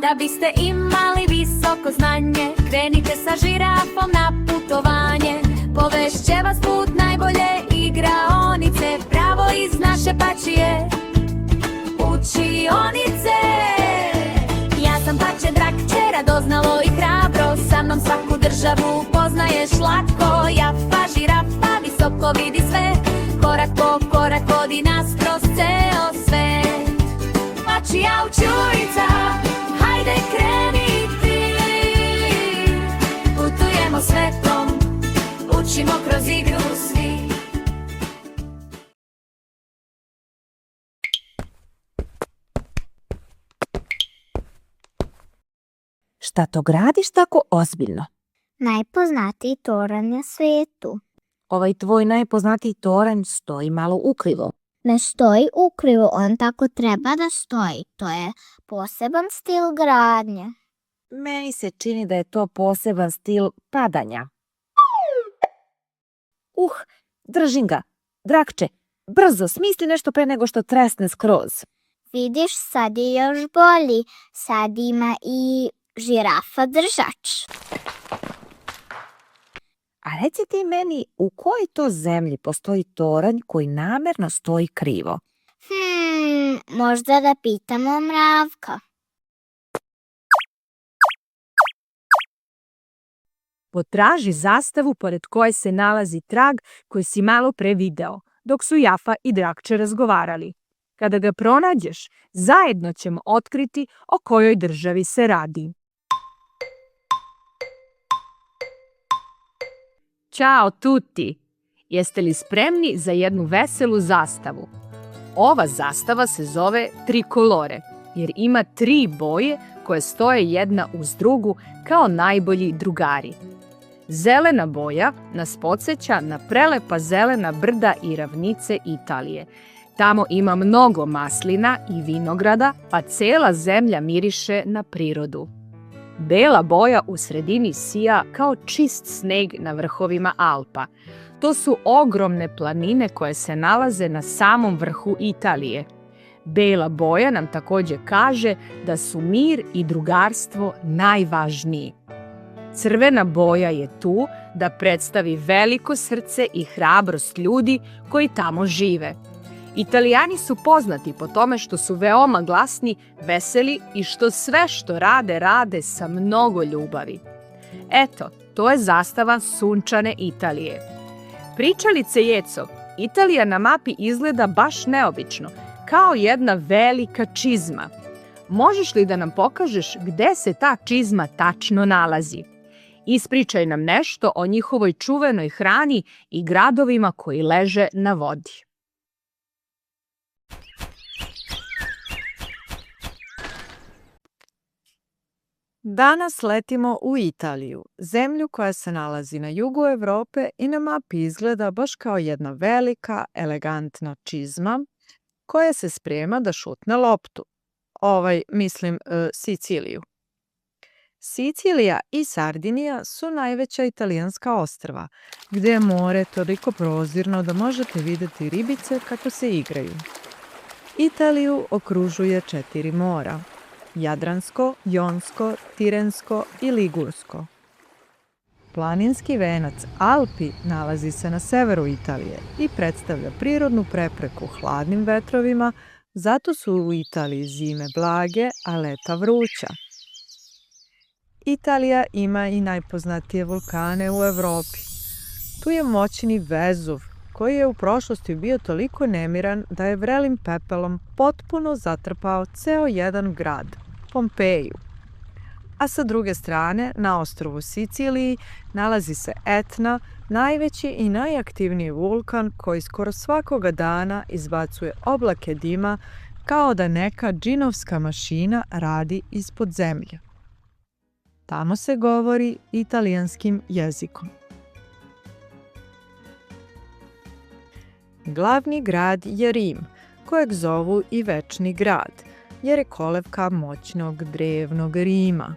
Da biste imali visoko znanje, krenite sa žirafom na putovanje. Povešće vas put najbolje igraonice, pravo iz naše pačije učionice. Ja sam pače drakće, radoznalo i hrabro, sa mnom svaku državu poznaješ lako. Jafa, žirafa, visoko vidi sve, korak po korak vodi nas kroz ceo svet. Pačija učionica, hajde kreni ti, putujemo svetom, učimo kroz igru svi. Šta to gradiš tako ozbiljno? Najpoznatiji toranj na svetu. Ovaj tvoj najpoznatiji toranj stoji malo ukrivo. Ne stoji ukrivo, on tako treba da stoji. To je poseban stil gradnje. Meni se čini da je to poseban stil padanja. Držim ga. Drakče, brzo, smisli nešto pre nego što tresne skroz. Vidiš, sad je još bolji. Sad ima i žirafa držač. A reci ti meni, u kojoj to zemlji postoji toranj koji namerno stoji krivo? Možda da pitamo mravka. Potraži zastavu pored koje se nalazi trag koji si malo pre video, dok su Jafa i Drakče razgovarali. Kada ga pronađeš, zajedno ćemo otkriti o kojoj državi se radi. Ćao tuti! Jeste li spremni za jednu veselu zastavu? Ova zastava se zove trikolore, jer ima 3 boje koje stoje jedna uz drugu kao najbolji drugari. Zelena boja nas podsjeća na prelepa zelena brda i ravnice Italije. Tamo ima mnogo maslina i vinograda, pa cela zemlja miriše na prirodu. Bela boja u sredini sija kao čist sneg na vrhovima Alpa. To su ogromne planine koje se nalaze na samom vrhu Italije. Bela boja nam takođe kaže da su mir i drugarstvo najvažniji. Crvena boja je tu da predstavi veliko srce i hrabrost ljudi koji tamo žive. Italijani su poznati po tome što su veoma glasni, veseli i što sve što rade sa mnogo ljubavi. Eto, to je zastava sunčane Italije. Pričalice Jeco, Italija na mapi izgleda baš neobično, kao jedna velika čizma. Možeš li da nam pokažeš gde se ta čizma tačno nalazi? Ispričaj nam nešto o njihovoj čuvenoj hrani i gradovima koji leže na vodi. Danas letimo u Italiju, zemlju koja se nalazi na jugu Evrope i na mapi izgleda baš kao jedna velika, elegantna čizma koja se sprema da šutne loptu. Siciliju. Sicilija i Sardinija su najveća italijanska ostrva, gde je more toliko prozirno da možete videti ribice kako se igraju. Italiju okružuje 4 mora: Jadransko, Jonsko, Tirensko i Ligursko. Planinski venac Alpi nalazi se na severu Italije i predstavlja prirodnu prepreku hladnim vetrovima, zato su u Italiji zime blage, a leta vruća. Italija ima i najpoznatije vulkane u Evropi. Tu je moćni Vezuv, koji je u prošlosti bio toliko nemiran da je vrelim pepelom potpuno zatrpao ceo jedan grad, Pompeju. A sa druge strane, na ostrvu Siciliji, nalazi se Etna, najveći i najaktivniji vulkan koji skoro svakoga dana izbacuje oblake dima kao da neka džinovska mašina radi ispod zemlje. Tamo se govori italijanskim jezikom. Glavni grad je Rim, kojeg zovu i Večni grad, jer je kolevka moćnog drevnog Rima.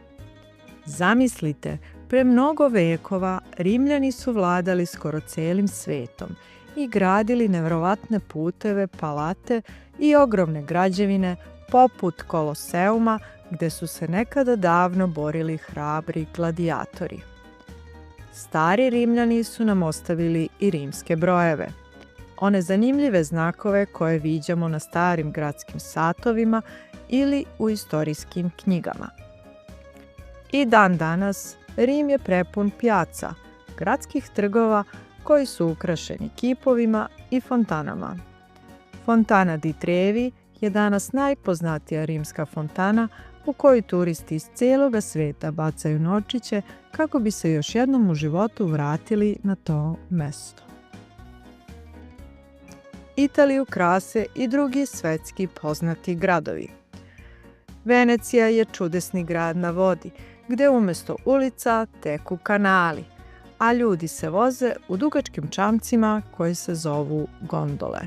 Zamislite, pre mnogo vekova Rimljani su vladali skoro celim svetom i gradili neverovatne puteve, palate i ogromne građevine poput Koloseuma gde su se nekada davno borili hrabri gladijatori. Stari Rimljani su nam ostavili i rimske brojeve, one zanimljive znakove koje viđamo na starim gradskim satovima ili u istorijskim knjigama. I dan danas Rim je prepun pijaca, gradskih trgova koji su ukrašeni kipovima i fontanama. Fontana di Trevi je danas najpoznatija rimska fontana u kojoj turisti iz cijeloga sveta bacaju novčiće kako bi se još jednom u životu vratili na to mesto. Italiju krase i drugi svetski poznati gradovi. Venecija je čudesni grad na vodi, gde umjesto ulica teku kanali, a ljudi se voze u dugačkim čamcima koji se zovu gondole.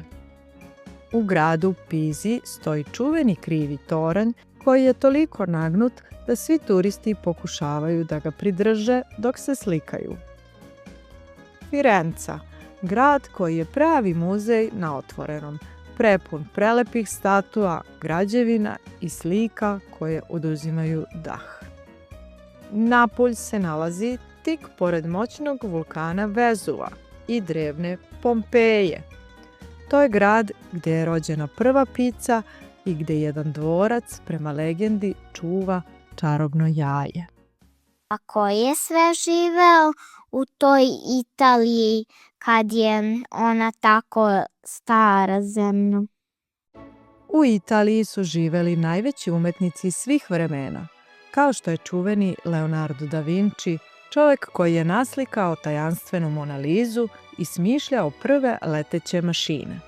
U gradu Pizi stoji čuveni krivi toranj koji je toliko nagnut da svi turisti pokušavaju da ga pridrže dok se slikaju. Firenca, grad koji je pravi muzej na otvorenom, prepun prelepih statua, građevina i slika koje oduzimaju dah. Napulj se nalazi tik pored moćnog vulkana Vezuva i drevne Pompeje. To je grad gdje je rođena prva pica i gdje jedan dvorac, prema legendi, čuva čarobno jaje. A ko je sve živeo u toj Italiji kad je ona tako stara zemlja? U Italiji su živeli najveći umetnici svih vremena, kao što je čuveni Leonardo da Vinci, čovjek koji je naslikao tajanstvenu Mona Lizu i smišljao prve leteće mašine.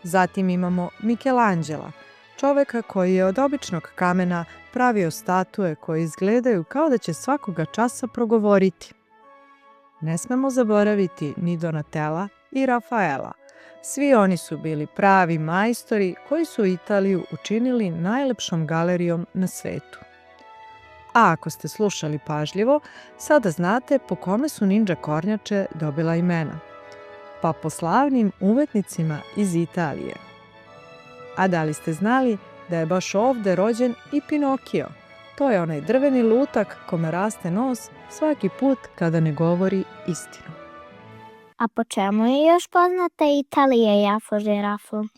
Zatim imamo Michelangela, čovjeka koji je od običnog kamena pravio statue koje izgledaju kao da će svakoga časa progovoriti. Ne smemo zaboraviti ni Donatella i Rafaela. Svi oni su bili pravi majstori koji su Italiju učinili najlepšom galerijom na svetu. A ako ste slušali pažljivo, sada znate po kome su ninja kornjače dobila imena. Pa po slavnim umetnicima iz Italije. A da li ste znali da je baš ovdje rođen i Pinokio? To je onaj drveni lutak kome raste nos svaki put kada ne govori istinu. A po čemu je još poznata Italija, Jafo žirafu?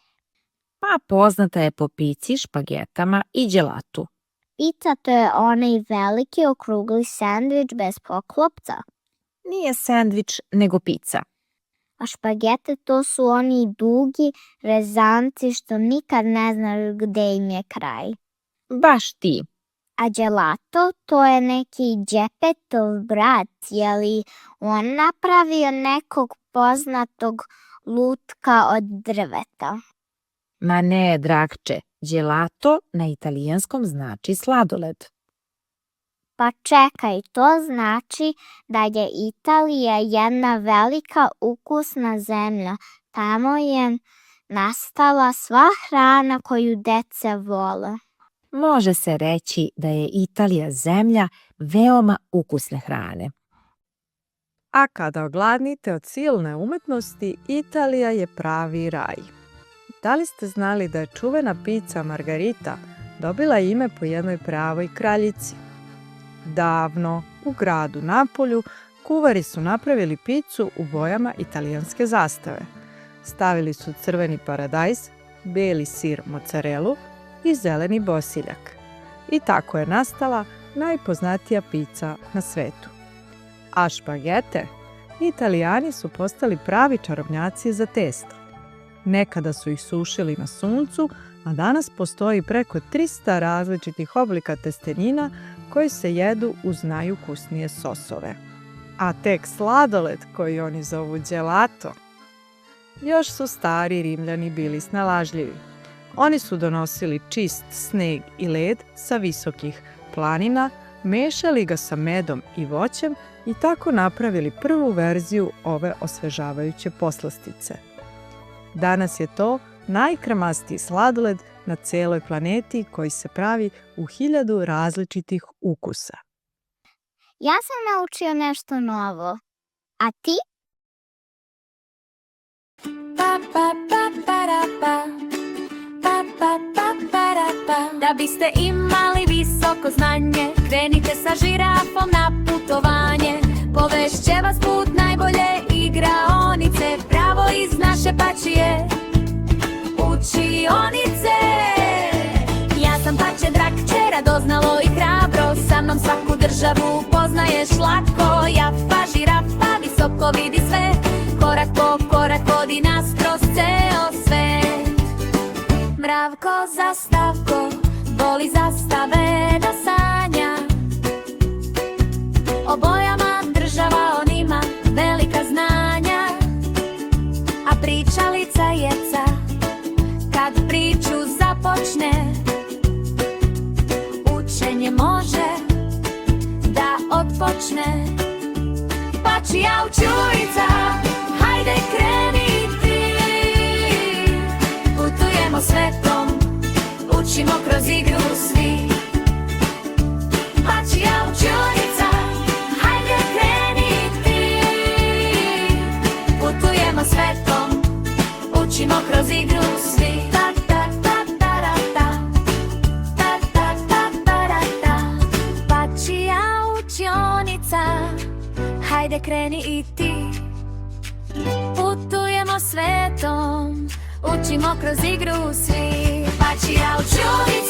Pa poznata je po pici, špagetama i đelatu. Pizza to je onaj veliki okrugli sendvič bez poklopca. Nije sendvič, nego pizza. A špagete to su oni dugi rezanci što nikad ne znaš gde im je kraj. Baš ti. A gelato to je neki Đepetov brat, je li on napravio nekog poznatog lutka od drveta? Ma ne, dragče, gelato na italijanskom znači sladoled. Pa čekaj, to znači da je Italija jedna velika ukusna zemlja. Tamo je nastala sva hrana koju deca vole. Može se reći da je Italija zemlja veoma ukusne hrane. A kada ogladnite od silne umetnosti, Italija je pravi raj. Da li ste znali da je čuvena pizza Margarita dobila ime po jednoj pravoj kraljici? Davno, u gradu Napolju, kuvari su napravili picu u bojama italijanske zastave. Stavili su crveni paradajz, beli sir mozzarelu i zeleni bosiljak. I tako je nastala najpoznatija pica na svetu. A špagete? Italijani su postali pravi čarobnjaci za testo. Nekada su ih sušili na suncu, a danas postoji preko 300 različitih oblika testenina koji se jedu uz najukusnije sosove. A tek sladoled koji oni zovu gelato. Još su stari Rimljani bili snalažljivi. Oni su donosili čist sneg i led sa visokih planina, mešali ga sa medom i voćem i tako napravili prvu verziju ove osvežavajuće poslastice. Danas je to najkremastiji sladoled na celoj planeti koji se pravi u 1000 različitih ukusa. Ja sam naučio nešto novo. A ti? Da biste imali vi visoko znanje. Krenite sa žirafom na putovanje. Povešće vas put najbolje igraonice, pravo iz naše pačije učionice. Ja sam pače drak, radoznalo i hrabro, sa mnom svaku državu poznaješ lako. Japa, žirafa, visoko vidi sve, korak po korak vodi nas kroz ceo svet. Mravko za stavko, voli zastave da sanja. O bojama država on ima velika znanja. A pričalica jeca, kad priču započne, učenje može da odpočne. Pačija učurica, hajde kreni ti. Putujemo svetom, učimo kroz igru svi. Pačija učurica, hajde kreni ti. Putujemo svetom, učimo kroz igru svi. Ta ta ta ta ra ta. Ta ta ta ta ra ta. Pačija učionica, hajde kreni i ti. Putujemo svetom, učimo kroz igru svi. Pačija učionica,